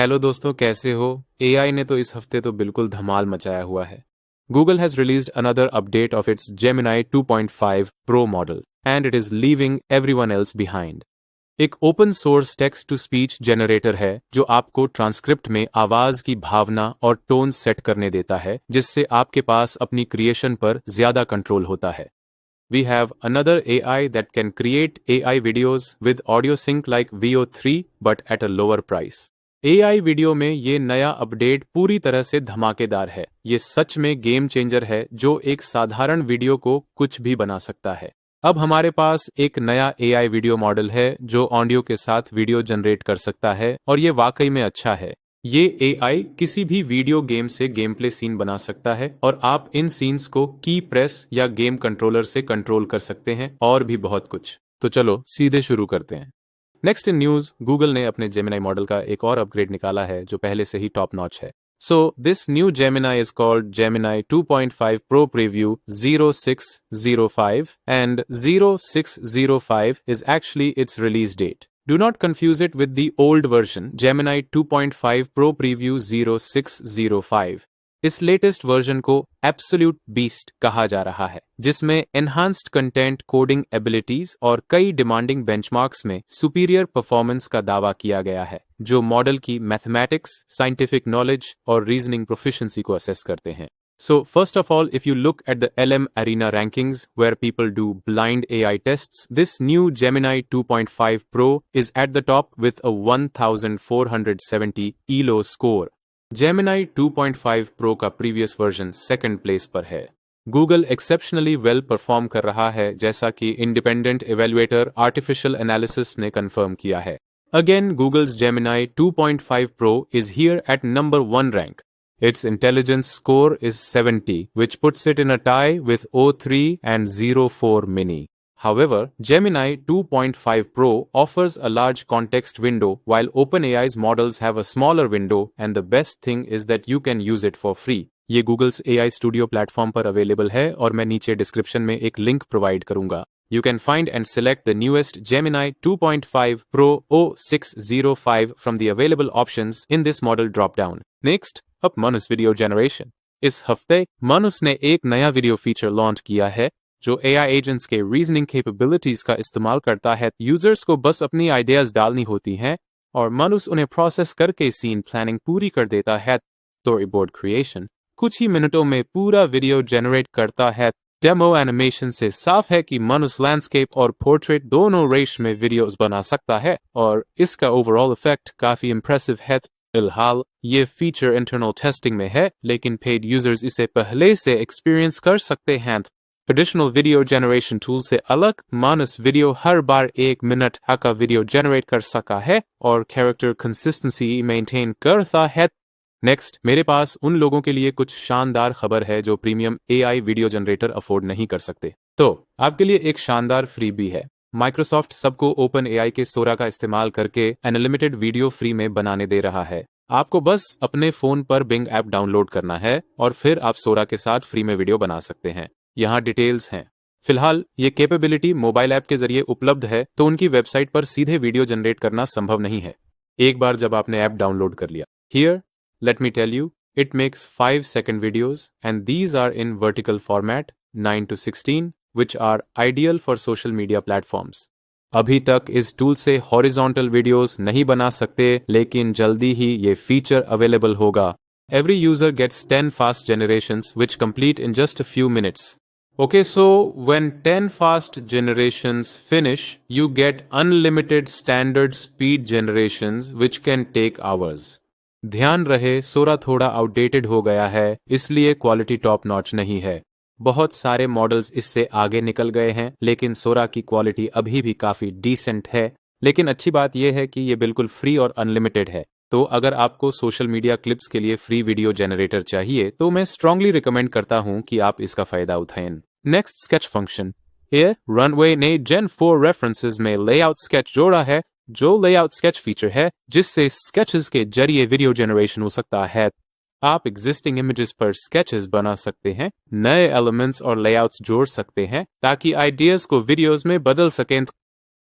Hello दोस्तों, कैसे हो? एआई ने तो इस हफ्ते तो बिल्कुल धमाल मचाया हुआ है। Google has released another update of its Gemini 2.5 Pro model, and it is leaving everyone else behind. एक open source text to speech generator है जो आपको ट्रांसक्रिप्ट में आवाज की भावना और टोन सेट करने देता है, जिससे आपके पास अपनी क्रिएशन पर ज्यादा कंट्रोल होता है। We have another AI that can create AI videos with audio sync like VO3 but at a lower price. AI video में ये नया अपडेट पूरी तरह से धमाकेदार है। ये सच में गेम चेंजर है जो एक साधारण वीडियो को कुछ भी बना सकता है। अब हमारे पास एक नया AI वीडियो मॉडल है जो ऑडियो के साथ वीडियो जनरेट कर सकता है और ये वाकई में अच्छा है। ये AI किसी भी वीडियो गेम से गेम प्ले सीन बना सकता है और आप इन सीन्स को की प्रेस या गेम कंट्रोलर से कंट्रोल कर सकते हैं और भी बहुत कुछ। तो चलो सीधे शुरू करते हैं। नेक्स्ट इन न्यूज, गूगल ने अपने जेमिनाई मॉडल का एक और अपग्रेड निकाला है जो पहले से ही टॉप नॉच है। So this new Gemini is called Gemini 2.5 Pro Preview 0605 and 0605 is actually its release date. Do not confuse it with the old version Gemini 2.5 Pro Preview 0605. इस लेटेस्ट वर्जन को absolute beast कहा जा रहा है, जिसमें enhanced content coding abilities और कई demanding benchmarks में सुपीरियर परफॉर्मेंस का दावा किया गया है, जो मॉडल की मैथमेटिक्स, साइंटिफिक नॉलेज और रीजनिंग प्रोफिशिएंसी को असेस करते हैं। So first of all, if you look at the LM Arena rankings where people do blind AI tests, this new Gemini 2.5 Pro is at the top with a 1470 ELO score. Gemini 2.5 Pro का previous version second place पर है। Google exceptionally well perform कर रहा है, जैसा कि independent evaluator artificial analysis ने confirm किया है। Again, Google's Gemini 2.5 Pro is here at number 1 rank. Its intelligence score is 70, which puts it in a tie with O3 and O4 Mini. However, Gemini 2.5 Pro offers a large context window while OpenAI's models have a smaller window, and the best thing is that you can use it for free. ये Google's AI Studio platform पर available है और मैं नीचे description में एक link provide करूंगा। You can find and select the newest Gemini 2.5 Pro 0605 from the available options in this model dropdown. Next, up Manus Video Generation. इस हफ्ते Manus ने एक नया वीडियो फीचर लॉन्च किया है जो AI एजेंट्स के रीजनिंग कैपेबिलिटीज का इस्तेमाल करता है। यूजर्स को बस अपनी आइडियाज डालनी होती हैं और Manus उन्हें प्रोसेस करके सीन प्लानिंग पूरी कर देता है। स्टोरीबोर्ड क्रिएशन कुछ ही मिनटों में पूरा वीडियो जनरेट करता है। डेमो एनिमेशन से साफ है कि Manus लैंडस्केप और पोर्ट्रेट दोनों रेश में वीडियोस बना सकता है और इसका ओवरऑल इफेक्ट काफी इंप्रेसिव है। फिलहाल ये फीचर इंटरनल टेस्टिंग में है, लेकिन पेड यूजर्स इसे पहले से एक्सपीरियंस कर सकते हैं। ट्रेडिशनल वीडियो जनरेशन टूल से अलग Manus वीडियो हर बार 1 मिनट का वीडियो जनरेट कर सका है और कैरेक्टर कंसिस्टेंसी मेंटेन करता है। नेक्स्ट, मेरे पास उन लोगों के लिए कुछ शानदार खबर है जो premium AI video generator afford नहीं कर सकते। तो आपके लिए एक शानदार फ्री भी है। माइक्रोसॉफ्ट सबको OpenAI के सोरा का इस्तेमाल करके अनलिमिटेड वीडियो फ्री में बनाने दे रहा है। आपको बस अपने फोन पर Bing ऐप डाउनलोड करना है और फिर आप सोरा के साथ फ्री में वीडियो बना सकते हैं। यहाँ डिटेल्स हैं। फिलहाल ये कैपेबिलिटी मोबाइल ऐप के जरिए उपलब्ध है, तो उनकी वेबसाइट पर सीधे वीडियो जनरेट करना संभव नहीं है। एक बार जब आपने ऐप डाउनलोड कर लिया, here let me tell you, it makes 5-second videos and these are in vertical format 9:16 which are ideal for social media platforms. अभी तक इस टूल से हॉरिजॉन्टल वीडियोस नहीं बना सकते, लेकिन जल्दी ही ये फीचर अवेलेबल होगा। Every user gets 10 fast generations which complete in just a few minutes. Okay, so when 10 fast generations finish, you get unlimited standard speed generations which can take hours. ध्यान रहे, सोरा थोड़ा आउटडेटेड हो गया है, इसलिए quality top notch नहीं है। बहुत सारे मॉडल्स इससे आगे निकल गए हैं, लेकिन सोरा की क्वालिटी अभी भी काफी डिसेंट है। लेकिन अच्छी बात यह है कि ये बिल्कुल फ्री और अनलिमिटेड है। तो अगर आपको सोशल मीडिया क्लिप्स के लिए फ्री वीडियो जनरेटर चाहिए, तो मैं स्ट्रांगली रिकमेंड करता हूं कि आप इसका फायदा उठाएं। Next, sketch function. ये रनवे ने Gen 4 रेफरेंसेस में लेआउट स्केच जोड़ा है, जो लेआउट स्केच फीचर है जिससे स्केचेस के जरिए वीडियो जनरेशन हो सकता है। आप एग्जिस्टिंग इमेजेस पर स्केचेस बना सकते हैं, नए एलिमेंट्स और लेआउट्स जोड़ सकते हैं ताकि आइडियाज को वीडियोस में बदल सकें।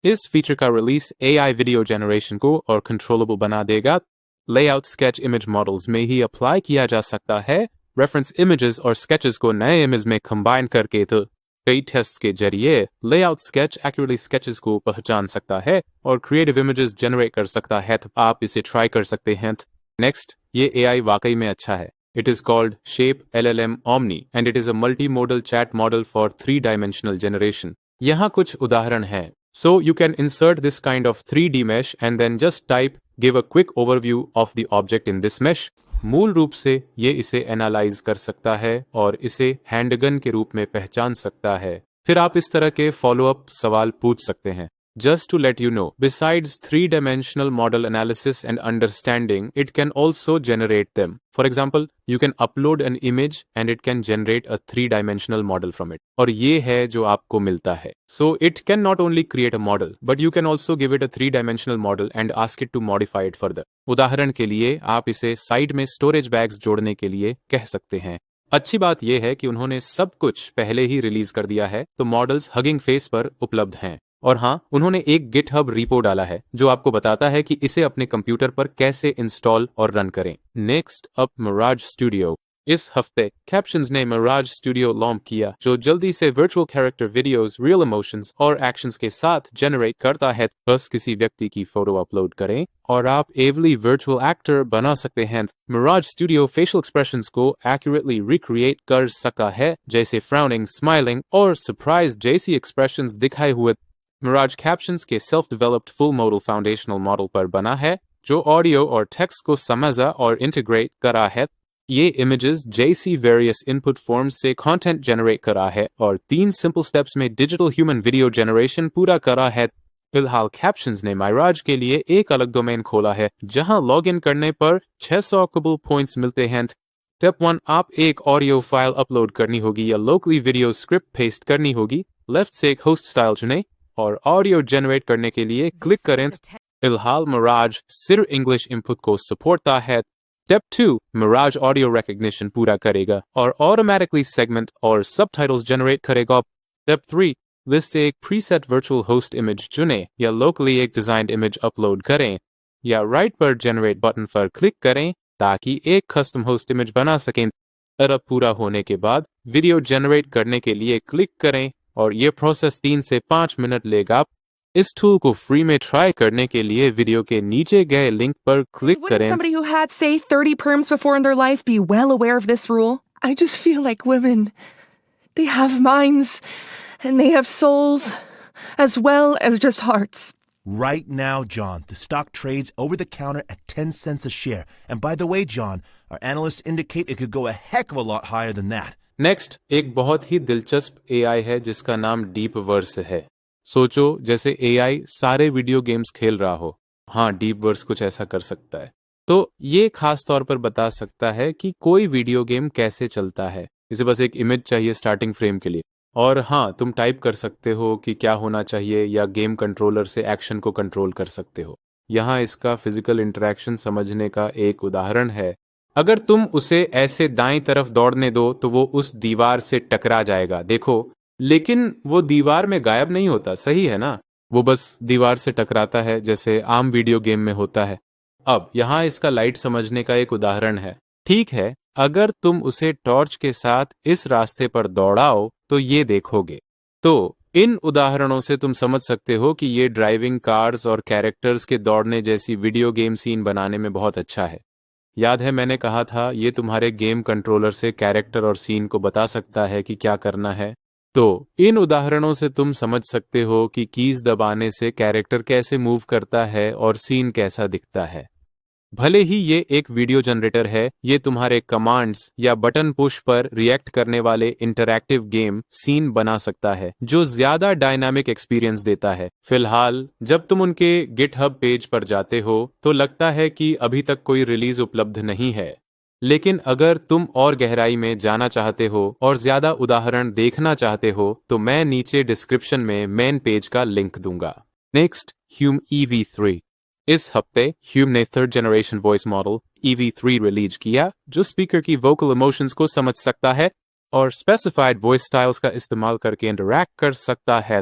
इस फीचर का रिलीज AI वीडियो जनरेशन को और कंट्रोलेबल बना देगा। लेआउट स्केच इमेज मॉडल्स में ही अप्लाई किया जा सकता है। रेफरेंस इमेजेस और स्केचेस को नए इमेज में कंबाइन करके तो कई टेस्ट के जरिए लेआउट स्केच एक्यूरेटली स्केचेस को पहचान सकता है और क्रिएटिव इमेजेस जनरेट कर सकता है। तो आप इसे ट्राई कर सकते हैं। नेक्स्ट, ये AI वाकई में अच्छा है। It is called Shape LLM Omni and it is a multimodal chat model for 3-dimensional generation. यहाँ कुछ उदाहरण हैं। So you can insert this kind of 3D mesh and then just type give a quick overview of the object in this mesh. मूल रूप से ये इसे analyse कर सकता है और इसे हैंडगन के रूप में पहचान सकता है। फिर आप इस तरह के फॉलोअप सवाल पूछ सकते हैं। Just to let you know, besides 3-dimensional model analysis and understanding, it can also generate them. For example, you can upload an image and it can generate a 3-dimensional model from it. और ये है जो आपको मिलता है। So it can not only create a model, but you can also give it a 3-dimensional model and ask it to modify it further. उदाहरण के लिए आप इसे साइड में स्टोरेज बैग्स जोड़ने के लिए कह सकते हैं। अच्छी बात यह है कि उन्होंने सब कुछ पहले ही रिलीज कर दिया है, तो मॉडल्स हगिंग फेस पर उपलब्ध हैं। और हाँ, उन्होंने एक गिटहब रिपो डाला है जो आपको बताता है कि इसे अपने कंप्यूटर पर कैसे इंस्टॉल और रन करें। Next up mirage studio. इस हफ्ते कैप्शंस ने मिराज स्टूडियो लॉन्च किया जो जल्दी से virtual character videos, real emotions और एक्शंस के साथ जनरेट करता है। बस किसी व्यक्ति की फोटो अपलोड करें और आप एवली वर्चुअल एक्टर बना सकते हैं। मिराज स्टूडियो फेशियल एक्सप्रेशंस को एक्यूरेटली रिक्रिएट कर सकता है, जैसे फ्राउनिंग, स्माइलिंग और सरप्राइज जैसी एक्सप्रेशंस दिखाए हुए। मिराज कैप्शंस के self developed full model foundational model पर बना है जो ऑडियो और टेक्स्ट को समझा और इंटीग्रेट करा है। ये इमेजेस जैसी वेरियस इनपुट फॉर्म्स से कंटेंट जनरेट करा है और 3 सिंपल स्टेप्स में डिजिटल ह्यूमन वीडियो जनरेशन पूरा करा है। फिलहाल कैप्शंस ने मिराज के लिए एक अलग डोमेन खोला है जहां लॉगिन करने पर 600 कबूल पॉइंट्स मिलते हैं। स्टेप 1, आप एक ऑडियो फाइल अपलोड करनी होगी या लोकली वीडियो स्क्रिप्ट पेस्ट करनी होगी। लेफ्ट से एक होस्ट स्टाइल चुनें और ऑडियो जनरेट करने के लिए क्लिक करें। फिलहाल मिराज सिर्फ इंग्लिश इनपुट को सपोर्टता है। स्टेप 2, मिराज ऑडियो रिकॉग्निशन पूरा करेगा और ऑटोमेटिकली सेगमेंट और सबटाइटल्स जनरेट करेगा। स्टेप 3, लिस्ट से एक प्रीसेट वर्चुअल होस्ट इमेज चुनें या लोकली एक डिजाइन्ड इमेज अपलोड करें या राइट पर जनरेट बटन पर क्लिक करें ताकि एक कस्टम होस्ट इमेज बना सकें। अब पूरा होने के बाद वीडियो जनरेट करने के लिए क्लिक करें और ये प्रोसेस 3 से 5 मिनट लेगा। इस टूल को फ्री में ट्राई करने के लिए वीडियो के नीचे गए लिंक पर क्लिक Wouldn't करें। somebody who had, say, 30 perms before in their life be well aware of this rule? I just feel like women, they have minds and they have souls as well as just hearts. Right now, John, the stock trades over the counter at 10 cents a share. And by the way, John, our analysts indicate it could go a heck of a lot higher than that. Next एक बहुत ही दिलचस्प AI है जिसका नाम deep verse है। सोचो जैसे AI सारे वीडियो गेम्स खेल रहा हो। हाँ, डीप वर्स कुछ ऐसा कर सकता है। तो ये खास तौर पर बता सकता है कि कोई वीडियो गेम कैसे चलता है। इसे बस एक इमेज चाहिए स्टार्टिंग फ्रेम के लिए और हाँ, तुम टाइप कर सकते हो कि क्या होना चाहिए या गेम कंट्रोलर से एक्शन को कंट्रोल कर सकते हो। यहाँ इसका फिजिकल इंटरेक्शन समझने का एक उदाहरण है। अगर तुम उसे ऐसे दाईं तरफ दौड़ने दो तो वो उस दीवार से टकरा जाएगा, देखो, लेकिन वो दीवार में गायब नहीं होता, सही है ना? वो बस दीवार से टकराता है जैसे आम वीडियो गेम में होता है। अब यहाँ इसका लाइट समझने का एक उदाहरण है। ठीक है, अगर तुम उसे टॉर्च के साथ इस रास्ते पर दौड़ाओ तो ये देखोगे। तो इन उदाहरणों से तुम समझ सकते हो कि ये ड्राइविंग कार्स और कैरेक्टर्स के दौड़ने जैसी वीडियो गेम सीन बनाने में बहुत अच्छा है। याद है मैंने कहा था ये तुम्हारे गेम कंट्रोलर से कैरेक्टर और सीन को बता सकता है कि क्या करना है। तो इन उदाहरणों से तुम समझ सकते हो कि कीज दबाने से कैरेक्टर कैसे मूव करता है और सीन कैसा दिखता है। भले ही ये एक वीडियो जनरेटर है, ये तुम्हारे कमांड्स या बटन पुश पर रिएक्ट करने वाले इंटरैक्टिव गेम सीन बना सकता है जो ज्यादा डायनामिक एक्सपीरियंस देता है। फिलहाल जब तुम उनके गिटहब पेज पर जाते हो तो लगता है कि अभी तक कोई रिलीज उपलब्ध नहीं है, लेकिन अगर तुम और गहराई में जाना चाहते हो और ज्यादा उदाहरण देखना चाहते हो तो मैं नीचे डिस्क्रिप्शन में मेन पेज का लिंक दूंगा। Next, Hume EV3। इस हफ्ते ह्यूम ने 3rd generation voice model EV3 release किया जो स्पीकर की वोकल इमोशंस को समझ सकता है और स्पेसिफाइड वॉइस स्टाइल्स का इस्तेमाल करके इंटरैक्ट कर सकता है।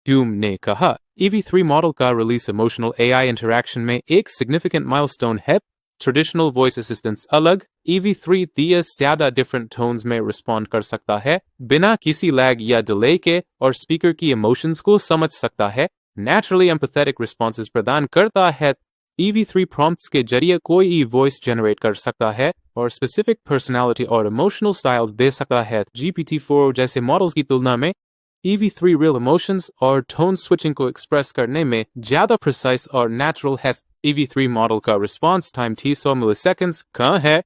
ह्यूम ने कहा EV3 मॉडल का रिलीज इमोशनल AI इंटरैक्शन में एक सिग्निफिकेंट माइलस्टोन है। ट्रेडिशनल वॉइस असिस्टेंट्स अलग, EV3 30 ज्यादा डिफरेंट टोन्स में रिस्पॉन्ड कर सकता है बिना किसी लैग या डिले के और स्पीकर की इमोशंस को समझ सकता है, नेचुरली एम्पैथेटिक रिस्पॉन्सेस प्रदान करता है। EV3 प्रॉम्प्ट्स के जरिए कोई वॉइस जनरेट कर सकता है और स्पेसिफिक पर्सनालिटी और इमोशनल स्टाइल्स दे सकता है। GPT-4 जैसे मॉडल्स की तुलना में EV3 रियल इमोशंस और टोन स्विचिंग को एक्सप्रेस करने में ज्यादा प्रिसाइज और नेचुरल है। EV3 मॉडल का रिस्पॉन्स टाइम 300 मिलीसेकंड्स कम है,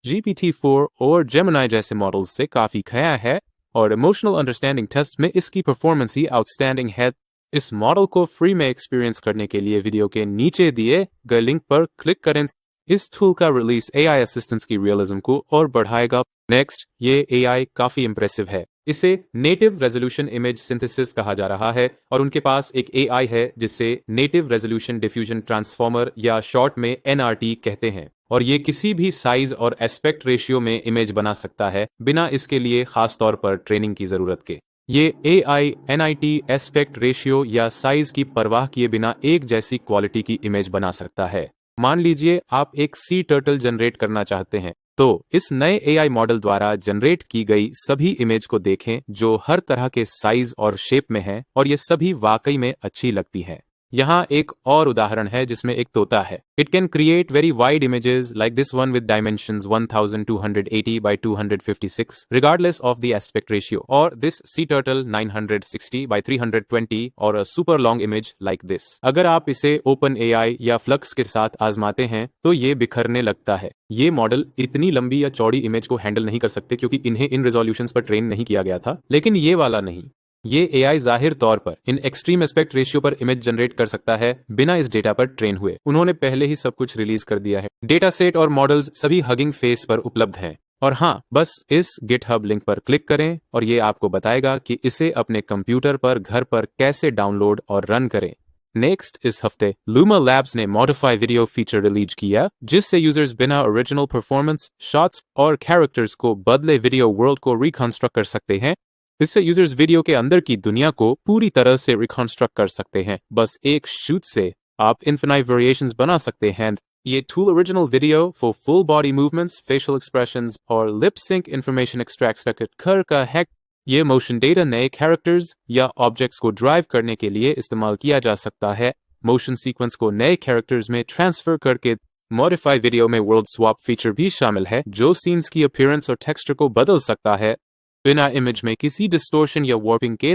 GPT-4 और Gemini जैसे मॉडल्स से काफी खया है और इमोशनल अंडरस्टैंडिंग टेस्ट में इसकी परफॉर्मेंस ही आउटस्टैंडिंग है। इस मॉडल को फ्री में एक्सपीरियंस करने के लिए वीडियो के नीचे दिए गए लिंक पर क्लिक करें। इस टूल का रिलीज AI असिस्टेंट्स की रियलिज्म को और बढ़ाएगा। नेक्स्ट, ये AI काफी इंप्रेसिव है। इसे नेटिव रेजोल्यूशन इमेज सिंथेसिस कहा जा रहा है और उनके पास एक AI है जिसे नेटिव रेजोल्यूशन डिफ्यूजन ट्रांसफॉर्मर या शॉर्ट में NRT कहते हैं और ये किसी भी साइज और एस्पेक्ट रेशियो में इमेज बना सकता है बिना इसके लिए खास तौर पर ट्रेनिंग की जरूरत के। ये AI NIT एस्पेक्ट रेशियो या साइज की परवाह किए बिना एक जैसी क्वालिटी की इमेज बना सकता है। मान लीजिए आप एक सी टर्टल जनरेट करना चाहते हैं, तो इस नए AI मॉडल द्वारा जनरेट की गई सभी इमेज को देखें जो हर तरह के साइज और शेप में है और ये सभी वाकई में अच्छी लगती हैं। यहाँ एक और उदाहरण है जिसमें एक तोता है। It can create very wide images like this one with dimensions 1280 by 256 regardless of the aspect ratio, or this sea turtle 960 by 320 or a super long image like this। अगर आप इसे OpenAI या Flux के साथ आजमाते हैं तो ये बिखरने लगता है। ये मॉडल इतनी लंबी या चौड़ी इमेज को हैंडल नहीं कर सकते क्योंकि इन्हें इन रेजोल्यूशंस पर ट्रेन नहीं किया गया था, लेकिन ये वाला नहीं। ये AI जाहिर तौर पर इन एक्सट्रीम एस्पेक्ट रेशियो पर इमेज जनरेट कर सकता है बिना इस डेटा पर ट्रेन हुए। उन्होंने पहले ही सब कुछ रिलीज कर दिया है। डेटा सेट और मॉडल्स सभी हगिंग फेस पर उपलब्ध हैं। और हाँ, बस इस GitHub लिंक पर क्लिक करें और ये आपको बताएगा कि इसे अपने कंप्यूटर पर घर पर कैसे डाउनलोड और रन करें। नेक्स्ट, इस हफ्ते Luma Labs ने मॉडिफाई वीडियो फीचर रिलीज किया जिससे यूजर्स बिना ओरिजिनल परफॉर्मेंस, शॉट्स और कैरेक्टर्स को बदले वीडियो वर्ल्ड को रिकंस्ट्रक्ट कर सकते हैं। इससे यूजर्स वीडियो के अंदर की दुनिया को पूरी तरह से रिकंस्ट्रक्ट कर सकते हैं। बस एक शूट से आप इन्फिनाइट वेरिएशंस बना सकते हैं। ये tool original video for full body movements, facial expressions और लिप सिंक इंफॉर्मेशन एक्सट्रैक्ट कर है। ये मोशन डेटा नए कैरेक्टर्स या ऑब्जेक्ट्स को ड्राइव करने के लिए इस्तेमाल किया जा सकता है। मोशन सीक्वेंस को नए कैरेक्टर्स में ट्रांसफर करके मॉडिफाई वीडियो में वर्ल्ड स्वैप फीचर भी शामिल है जो सीन्स की अपीयरेंस और टेक्सचर को बदल सकता है बिना इमेज में किसी डिस्टोर्शन या वार्पिंग के।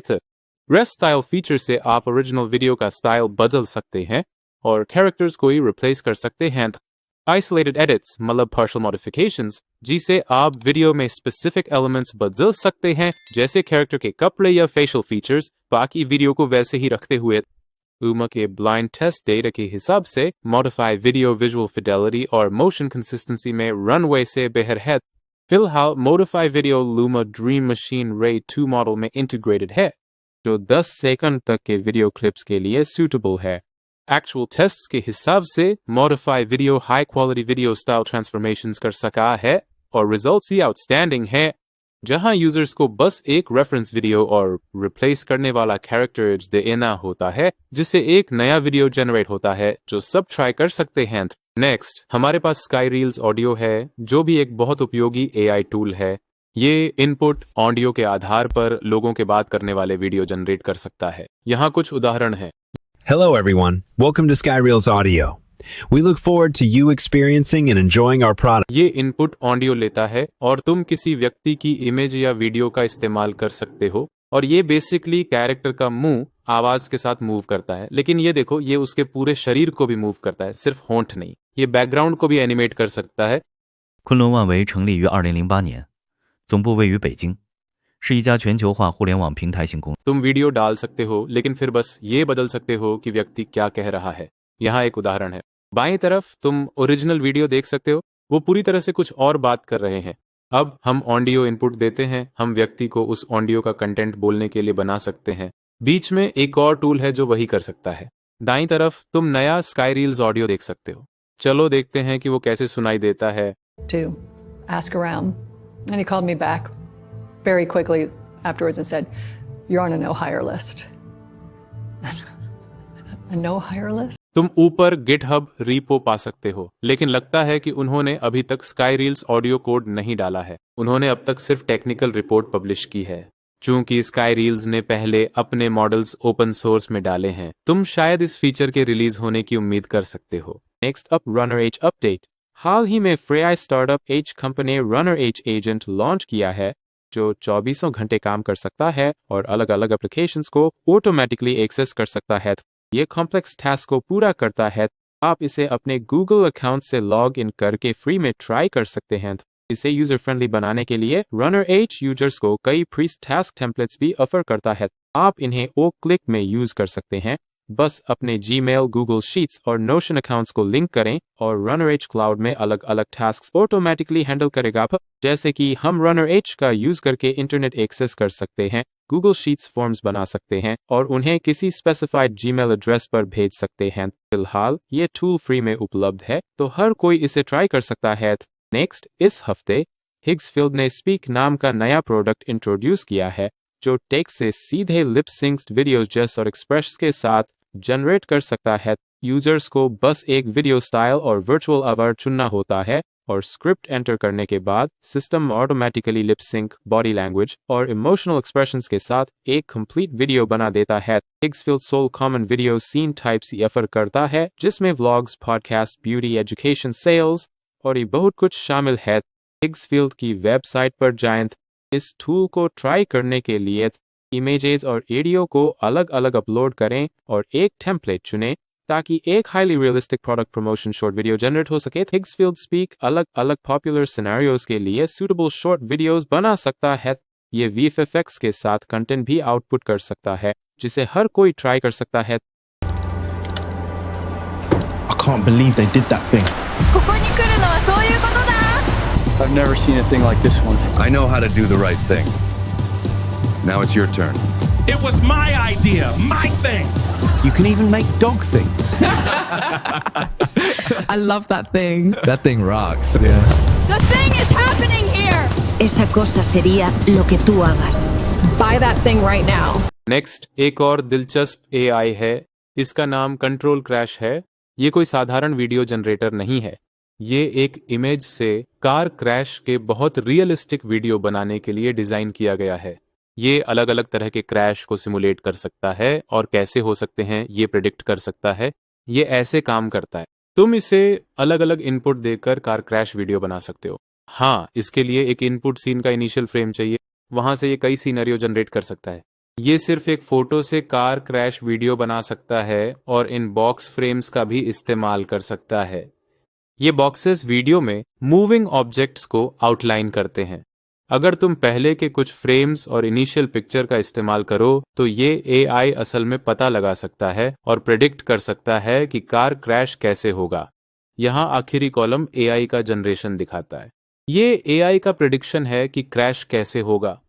रेस्ट स्टाइल फीचर से आप ओरिजिनल वीडियो का स्टाइल बदल सकते हैं और कैरेक्टर्स को ही रिप्लेस कर सकते हैं। आइसोलेटेड एडिट्स मतलब पार्शियल मॉडिफिकेशंस, जिसे आप वीडियो में स्पेसिफिक एलिमेंट्स बदल सकते हैं जैसे कैरेक्टर के कपड़े या फेशियल फीचर्स, बाकी वीडियो को वैसे ही रखते हुए। Luma के ब्लाइंड टेस्ट डेटा के हिसाब से मॉडिफाई वीडियो विजुअल फिडेलिटी और मोशन कंसिस्टेंसी में रनवे से बेहतर है। फिलहाल modify video Luma dream machine रे 2 मॉडल में इंटीग्रेटेड है जो 10 सेकंड तक के वीडियो क्लिप्स के लिए सूटेबल है। एक्चुअल टेस्ट्स के हिसाब से modify video high quality video style transformations कर सका है और रिजल्ट्स ही आउटस्टैंडिंग है। जहां यूजर्स को बस एक रेफरेंस वीडियो और रिप्लेस करने वाला कैरेक्टर देना होता है जिससे एक नया वीडियो जनरेट होता है जो सब ट्राई कर सकते हैं। नेक्स्ट, हमारे पास स्काई रील्स ऑडियो है जो भी एक बहुत उपयोगी AI टूल है। ये इनपुट ऑडियो के आधार पर लोगों के बात करने वाले वीडियो जनरेट कर सकता है। यहाँ कुछ उदाहरण हैं। Hello everyone, welcome to SkyReels Audio. We look forward to you experiencing and enjoying our product. ये इनपुट ऑडियो लेता है और तुम किसी व्यक्ति की इमेज या वीडियो का इस्तेमाल कर सकते हो और ये बेसिकली कैरेक्टर का मुंह आवाज के साथ मूव करता है। लेकिन ये देखो, ये उसके पूरे शरीर को भी मूव करता है, सिर्फ होंठ नहीं। ये बैकग्राउंड को भी एनिमेट कर सकता है। 昆仑万维成立于2008年，总部位于北京，是一家全球化互联网平台型公司。 तुम वीडियो डाल सकते हो लेकिन फिर बस ये बदल सकते हो कि व्यक्ति क्या कह रहा है। यहाँ एक उदाहरण है। बाईं तरफ तुम ओरिजिनल वीडियो देख सकते हो, वो पूरी तरह से कुछ और बात कर रहे हैं। अब हम ऑडियो इनपुट देते हैं, हम व्यक्ति को उस ऑडियो का कंटेंट बोलने के लिए बना सकते हैं। बीच में एक और टूल है जो वही कर सकता है। दाईं तरफ तुम नया स्काई रील्स ऑडियो देख सकते हो। चलो देखते हैं कि वो कैसे सुनाई देता है। To ask around, and he called me back very quickly afterwards and said, "You're on a no hire list." A no hire list? तुम ऊपर गिटहब रीपो पा सकते हो, लेकिन लगता है कि उन्होंने अभी तक स्काईरील्स ऑडियो कोड नहीं डाला है। उन्होंने अब तक सिर्फ टेक्निकल रिपोर्ट पब्लिश की है। चूंकि स्काईरील्स ने पहले अपने मॉडल्स ओपन सोर्स में डाले हैं, तुम शायद इस फीचर के रिलीज होने की उम्मीद कर सकते हो। Next up, runner H update. हाल ही में फ्रेया startup H company runner H agent launch किया है, जो 24 घंटे काम कर सकता है और अलग अलग एप्लीकेशंस को ऑटोमेटिकली एक्सेस कर सकता है। ये कॉम्प्लेक्स टास्क को पूरा करता है। आप इसे अपने गूगल अकाउंट से लॉग इन करके फ्री में ट्राई कर सकते हैं। इसे यूजर फ्रेंडली बनाने के लिए रनर एज यूजर्स को कई फ्री टास्क टेम्पलेट्स भी ऑफर करता है। आप इन्हें ओ क्लिक में यूज कर सकते हैं। बस अपने जीमेल, गूगल शीट्स और नोशन अकाउंट्स को लिंक करें और रनर एज क्लाउड में अलग अलग टास्क ऑटोमेटिकली हैंडल करेगा। जैसे कि हम रनर एज का यूज करके इंटरनेट एक्सेस कर सकते हैं, गूगल शीट्स फॉर्म्स बना सकते हैं और उन्हें किसी स्पेसिफाइड जीमेल एड्रेस पर भेज सकते हैं। फिलहाल ये टूल फ्री में उपलब्ध है, तो हर कोई इसे ट्राई कर सकता है। नेक्स्ट, इस हफ्ते हिग्सफील्ड ने स्पीक नाम का नया प्रोडक्ट इंट्रोड्यूस किया है, जो टेक्स्ट से सीधे लिप सिंक्ड वीडियोस जेस्ट और एक्सप्रेशंस के साथ जनरेट कर सकता है। यूजर्स को बस एक वीडियो स्टाइल और वर्चुअल अवार चुनना होता है और स्क्रिप्ट एंटर करने के बाद system automatically lip sync, body language और इमोशनल एक्सप्रेशंस के साथ एक कंप्लीट वीडियो बना देता है। Higgsfield Soul common video scene types offer करता है, जिसमें vlogs, podcast, beauty, education, sales और ये बहुत कुछ शामिल है। हिग्सफील्ड की वेबसाइट पर जाएं। इस टूल को ट्राई करने के लिए इमेजेस और ऑडियो को अलग अलग अपलोड करें और एक टेम्पलेट चुनें ताकि एक highly realistic product promotion short video generate हो सके। हिग्सफील्ड स्पीक अलग अलग पॉपुलर सिनेरियोज के लिए सूटेबल शॉर्ट वीडियोस बना सकता है। ये VFX के साथ कंटेंट भी आउटपुट कर सकता है, जिसे हर कोई ट्राई कर सकता है। I can't believe they did that thing. ここに来るのはそういうことだ。 I've never seen a thing like this one. I know how to do the right thing. Now it's your turn. It was my idea, my thing. You can even make dog things. I love that thing. That thing rocks. Yeah. The thing is happening here. Esa cosa sería lo que tú hagas. Buy that thing right now. Next, एक और दिलचस्प AI है। इसका नाम control crash है। ये कोई साधारण वीडियो जनरेटर नहीं है। ये एक इमेज से कार क्रैश के बहुत रियलिस्टिक वीडियो बनाने के लिए डिजाइन किया गया है। ये अलग अलग तरह के क्रैश को सिमुलेट कर सकता है और कैसे हो सकते हैं ये प्रेडिक्ट कर सकता है। ये ऐसे काम करता है, तुम इसे अलग अलग इनपुट देकर कार क्रैश वीडियो बना सकते हो। हाँ, इसके लिए एक इनपुट सीन का इनिशियल फ्रेम चाहिए, वहां से ये कई सीनरियो जनरेट कर सकता है। ये सिर्फ एक फोटो से कार क्रैश वीडियो बना सकता है और इन बॉक्स फ्रेम्स का भी इस्तेमाल कर सकता है। ये बॉक्सेस वीडियो में मूविंग ऑब्जेक्ट्स को आउटलाइन करते हैं। अगर तुम पहले के कुछ फ्रेम्स और इनिशियल पिक्चर का इस्तेमाल करो तो ये AI असल में पता लगा सकता है और प्रेडिक्ट कर सकता है कि कार क्रैश कैसे होगा। यहाँ आखिरी कॉलम AI का जनरेशन दिखाता है। ये AI का प्रेडिक्शन है कि क्रैश कैसे होगा।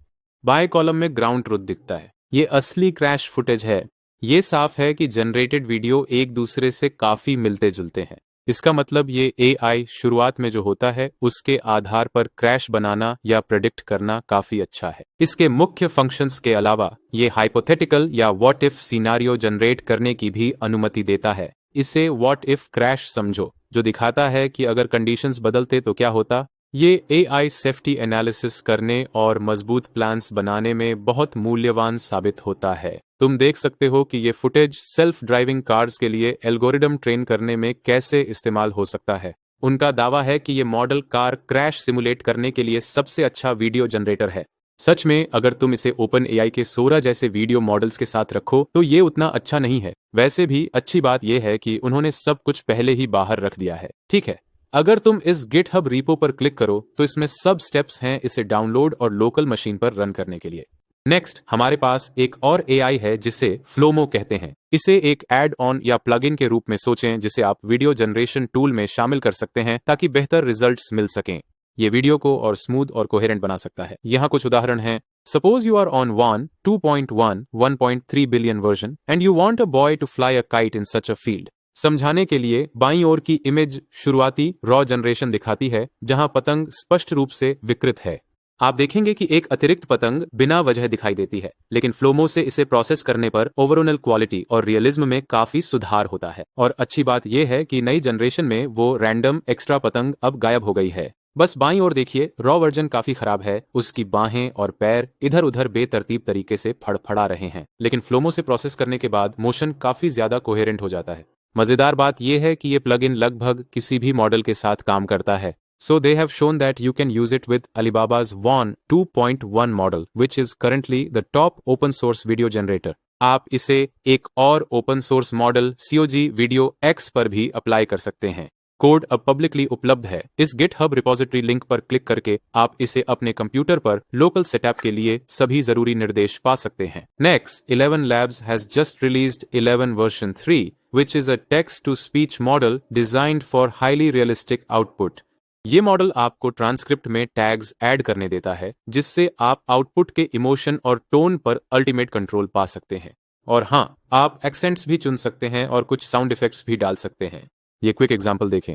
बाएं कॉलम में ग्राउंड ट्रुथ दिखता है। ये असली क्रैश फुटेज है। ये साफ है कि जनरेटेड वीडियो एक दूसरे से काफी मिलते जुलते हैं। इसका मतलब ये AI शुरुआत में जो होता है उसके आधार पर क्रैश बनाना या प्रेडिक्ट करना काफी अच्छा है। इसके मुख्य फंक्शंस के अलावा ये हाइपोथेटिकल या व्हाट इफ सिनेरियो जनरेट करने की भी अनुमति देता है। इसे व्हाट इफ क्रैश समझो, जो दिखाता है कि अगर कंडीशंस बदलते तो क्या होता। ये AI सेफ्टी एनालिसिस करने और मजबूत प्लान्स बनाने में बहुत मूल्यवान साबित होता है। तुम देख सकते हो कि ये फुटेज सेल्फ ड्राइविंग कार्स के लिए एल्गोरिदम ट्रेन करने में कैसे इस्तेमाल हो सकता है। उनका दावा है कि ये मॉडल कार क्रैश सिमुलेट करने के लिए सबसे अच्छा वीडियो जनरेटर है। सच में अगर तुम इसे OpenAI के सोरा जैसे वीडियो मॉडल्स के साथ रखो तो ये उतना अच्छा नहीं है। वैसे भी अच्छी बात यह है कि उन्होंने सब कुछ पहले ही बाहर रख दिया है। ठीक है, अगर तुम इस GitHub रीपो पर क्लिक करो तो इसमें सब स्टेप्स हैं इसे डाउनलोड और लोकल मशीन पर रन करने के लिए। नेक्स्ट, हमारे पास एक और AI है जिसे फ्लोमो कहते हैं। इसे एक एड ऑन या प्लगइन के रूप में सोचें जिसे आप वीडियो जनरेशन टूल में शामिल कर सकते हैं ताकि बेहतर रिजल्ट्स मिल सकें। ये वीडियो को और स्मूथ और कोहेरेंट बना सकता है। यहाँ कुछ उदाहरण हैं। Suppose you are on 1.2.1 1.3 billion version and you want a boy to fly a kite in such a field. समझाने के लिए बाईं ओर की इमेज शुरुआती रॉ जनरेशन दिखाती है जहां पतंग स्पष्ट रूप से विकृत है। आप देखेंगे कि एक अतिरिक्त पतंग बिना वजह दिखाई देती है, लेकिन फ्लोमो से इसे प्रोसेस करने पर ओवरऑल क्वालिटी और रियलिज्म में काफी सुधार होता है। और अच्छी बात यह है कि नई जनरेशन में वो रैंडम एक्स्ट्रा पतंग अब गायब हो गई है। बस बाईं ओर देखिए, रॉ वर्जन काफी खराब है, उसकी बाहें और पैर इधर उधर बेतरतीब तरीके से फड़फड़ा रहे हैं, लेकिन फ्लोमो से प्रोसेस करने के बाद मोशन काफी ज्यादा कोहेरेंट हो जाता है। मजेदार बात यह है कि ये प्लगइन लगभग किसी भी मॉडल के साथ काम करता है। So they have shown that you can use it with Alibaba's Wan 2.1 model, which is currently the top open source video generator. आप इसे एक और open source model COG Video X पर भी अप्लाई कर सकते हैं। कोड अब पब्लिकली उपलब्ध है। इस GitHub रिपोजिटरी लिंक पर क्लिक करके आप इसे अपने कंप्यूटर पर लोकल सेटअप के लिए सभी जरूरी निर्देश पा सकते हैं। Next, 11 Labs has just released 11 version 3, which is a text-to-speech model designed for highly realistic output. ये मॉडल आपको ट्रांसक्रिप्ट में टैग्स ऐड करने देता है, जिससे आप आउटपुट के इमोशन और टोन पर अल्टीमेट कंट्रोल पा सकते हैं। और हाँ, आप एक्सेंट्स भी चुन सकते हैं और कुछ साउंड इफेक्ट्स भी डाल सकते हैं। ये क्विक एग्जांपल देखें।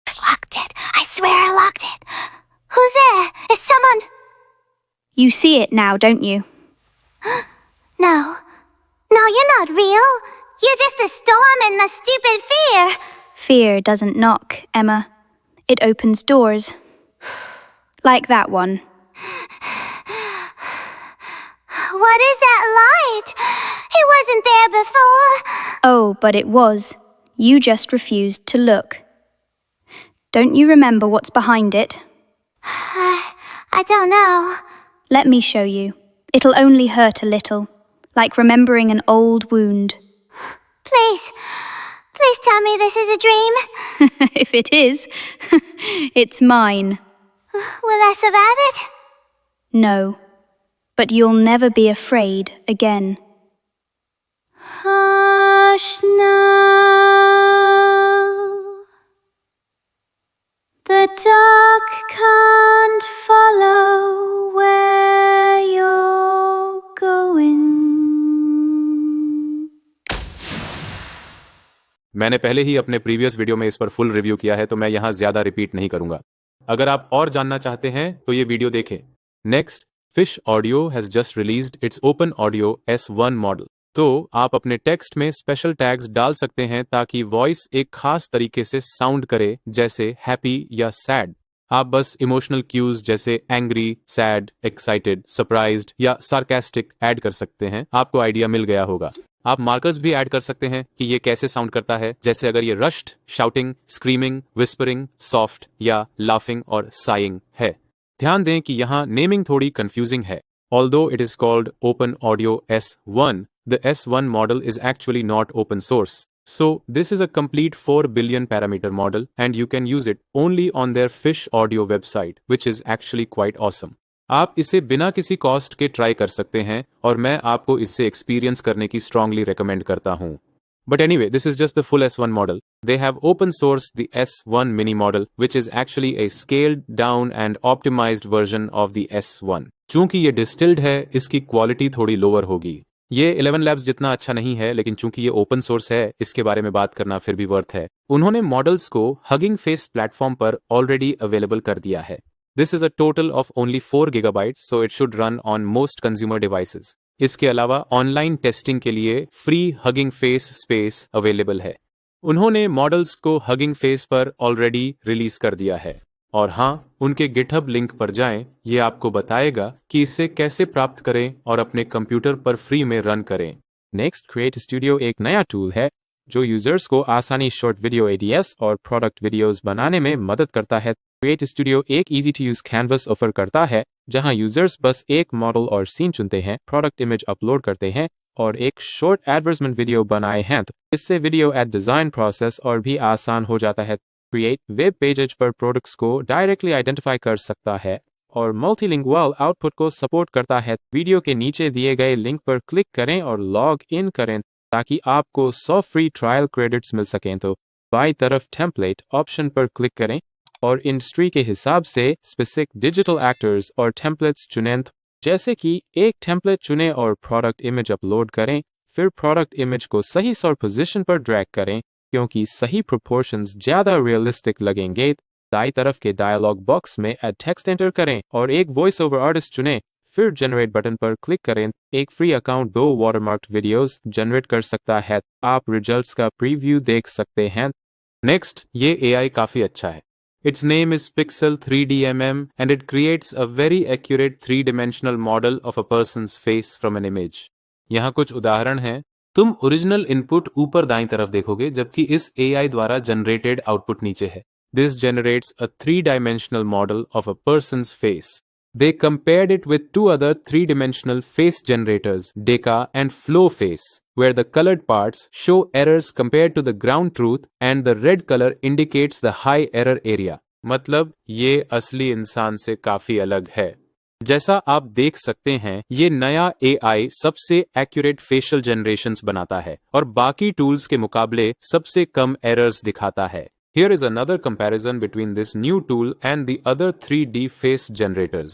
Locked it. I swear I locked it. Who's there? Is someone? You see it now, don't you? No. No, you're not real. You're just the storm and the stupid fear. Fear doesn't knock, Emma. It opens doors. Like that one. What is that light? It wasn't there before. Oh, but it was. You just refused to look. Don't you remember what's behind it? I don't know. Let me show you. It'll only hurt a little, like remembering an old wound. Please. Please tell me this is a dream. If it is, it's mine. Will I survive it? No, but you'll never be afraid again. Hush now. The dark can't follow where you're going. मैंने पहले ही अपने previous video में इस पर full review किया है, तो मैं यहाँ ज्यादा रिपीट नहीं करूंगा। अगर आप और जानना चाहते हैं तो ये वीडियो देखें। Next, fish audio has just released it's open audio S1 model. तो आप अपने टेक्स्ट में स्पेशल टैग्स डाल सकते हैं ताकि वॉइस एक खास तरीके से साउंड करे, जैसे हैप्पी या सैड। आप बस इमोशनल क्यूज जैसे एंग्री, सैड, एक्साइटेड, सरप्राइज्ड या सार्कास्टिक ऐड कर सकते हैं। आपको आइडिया मिल गया होगा। आप मार्कर्स भी ऐड कर सकते हैं कि ये कैसे साउंड करता है, जैसे अगर ये rushed, shouting, screaming, whispering, soft या लाफिंग और साइंग है। ध्यान दें कि यहाँ नेमिंग थोड़ी कंफ्यूजिंग है। Although it is called Open Audio S1, the S1 model is actually not open source. So this is a complete 4 billion parameter model and you can use it only on their Fish Audio website, which is actually quite awesome. आप इसे बिना किसी cost के try कर सकते हैं और मैं आपको इससे एक्सपीरियंस करने की स्ट्रांगली रेकमेंड करता हूं। But anyway, this is just the full S1 model. They have open sourced the S1 mini model, which is actually a scaled down and optimized version of the S1. चूंकि ये distilled है, इसकी quality थोड़ी lower होगी। ये 11 Labs जितना अच्छा नहीं है, लेकिन चूंकि ये ओपन सोर्स है, इसके बारे में बात करना फिर भी वर्थ है। उन्होंने मॉडल्स को हगिंग फेस प्लेटफॉर्म पर ऑलरेडी अवेलेबल कर दिया है। This is a total of only 4 GB, so it should run on most consumer devices. इसके अलावा ऑनलाइन टेस्टिंग के लिए free hugging face space available है। उन्होंने मॉडल्स को हगिंग फेस पर ऑलरेडी रिलीज कर दिया है। और हाँ, उनके गिटहब लिंक पर जाएं, ये आपको बताएगा कि इसे कैसे प्राप्त करें और अपने कंप्यूटर पर फ्री में रन करें। नेक्स्ट, क्रिएट स्टूडियो एक नया टूल है जो यूजर्स को आसानी शॉर्ट वीडियो ADS और प्रोडक्ट वीडियोस बनाने में मदद करता है। क्रिएट स्टूडियो एक easy to use canvas offer करता है, जहां यूजर्स बस एक मॉडल और सीन चुनते हैं, प्रोडक्ट इमेज अपलोड करते हैं और एक शॉर्ट एडवर्टाइजमेंट वीडियो बनाए हैं। तो इससे वीडियो एड डिजाइन प्रोसेस और भी आसान हो जाता है। क्रिएट वेब पेजेज पर प्रोडक्ट्स को डायरेक्टली आइडेंटिफाई कर सकता है और मल्टीलिंगुअल आउटपुट को सपोर्ट करता है। वीडियो के नीचे दिए गए लिंक पर क्लिक करें और लॉग इन करें ताकि आपको 100 फ्री ट्रायल क्रेडिट्स मिल सकें। तो बाईं तरफ टेम्पलेट ऑप्शन पर क्लिक करें और इंडस्ट्री के हिसाब से स्पेसिफिक डिजिटल एक्टर्स और टेम्पलेट्स चुनें, जैसे कि एक टेम्पलेट चुनें और प्रोडक्ट इमेज अपलोड करें। फिर प्रोडक्ट इमेज को सही सॉर्ट पोजीशन पर ड्रैग करें, क्योंकि सही प्रोपोर्शंस ज़्यादा रियलिस्टिक लगेंगे। दाईं तरफ के डायलॉग बॉक्स में एड टेक्स्ट एंटर करें और एक वॉइस ओवर आर्टिस्ट चुनें। फिर जनरेट बटन पर क्लिक करें। एक फ्री अकाउंट 2 वाटरमार्क्ड वीडियोस जनरेट कर सकता है। आप रिजल्ट्स का प्रीव्यू देख सकते हैं। नेक्स्ट, ये AI काफी अच्छा है। Its name is Pixel 3D and it creates a very accurate 3-dimensional model of a person's face from an image. यहाँ कुछ उदाहरण हैं। तुम ओरिजिनल इनपुट ऊपर दाईं तरफ देखोगे जबकि इस AI द्वारा जनरेटेड आउटपुट नीचे है। This generates a 3-dimensional model of a person's face. They compared it with 2 other 3-dimensional face generators, Deca and Flowface, where the colored parts show errors compared to the ground truth and the red color indicates the high error area. मतलब ये असली इंसान से काफी अलग है। जैसा आप देख सकते हैं, ये नया AI सबसे एक्यूरेट फेशियल जनरेशंस बनाता है और बाकी टूल्स के मुकाबले सबसे कम एरर्स दिखाता है। Here is another comparison between this new tool and the other 3D face generators.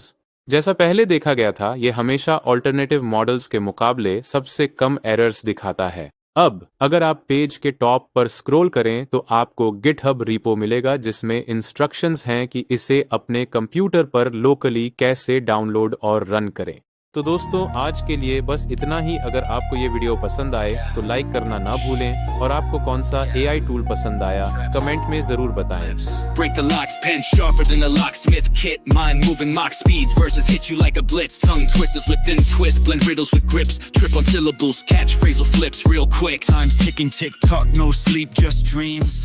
जैसा पहले देखा गया था, ये हमेशा ऑल्टरनेटिव मॉडल्स के मुकाबले सबसे कम एरर्स दिखाता है। अब अगर आप पेज के टॉप पर स्क्रॉल करें तो आपको GitHub रिपो मिलेगा जिसमें इंस्ट्रक्शंस हैं कि इसे अपने कंप्यूटर पर लोकली कैसे डाउनलोड और रन करें। तो दोस्तों, आज के लिए बस इतना ही। अगर आपको ये वीडियो पसंद आए तो लाइक करना ना भूलें और आपको कौन सा AI टूल पसंद आया कमेंट में जरूर बताएं। Break the locks, pen sharper than a locksmith kit. Mind moving mock speeds, verses hit you like a blitz. Tongue twisters within twists, blend riddles with grips. Trip on syllables, catch phrasal flips real quick. Time's ticking, tick tock, no sleep, just dreams.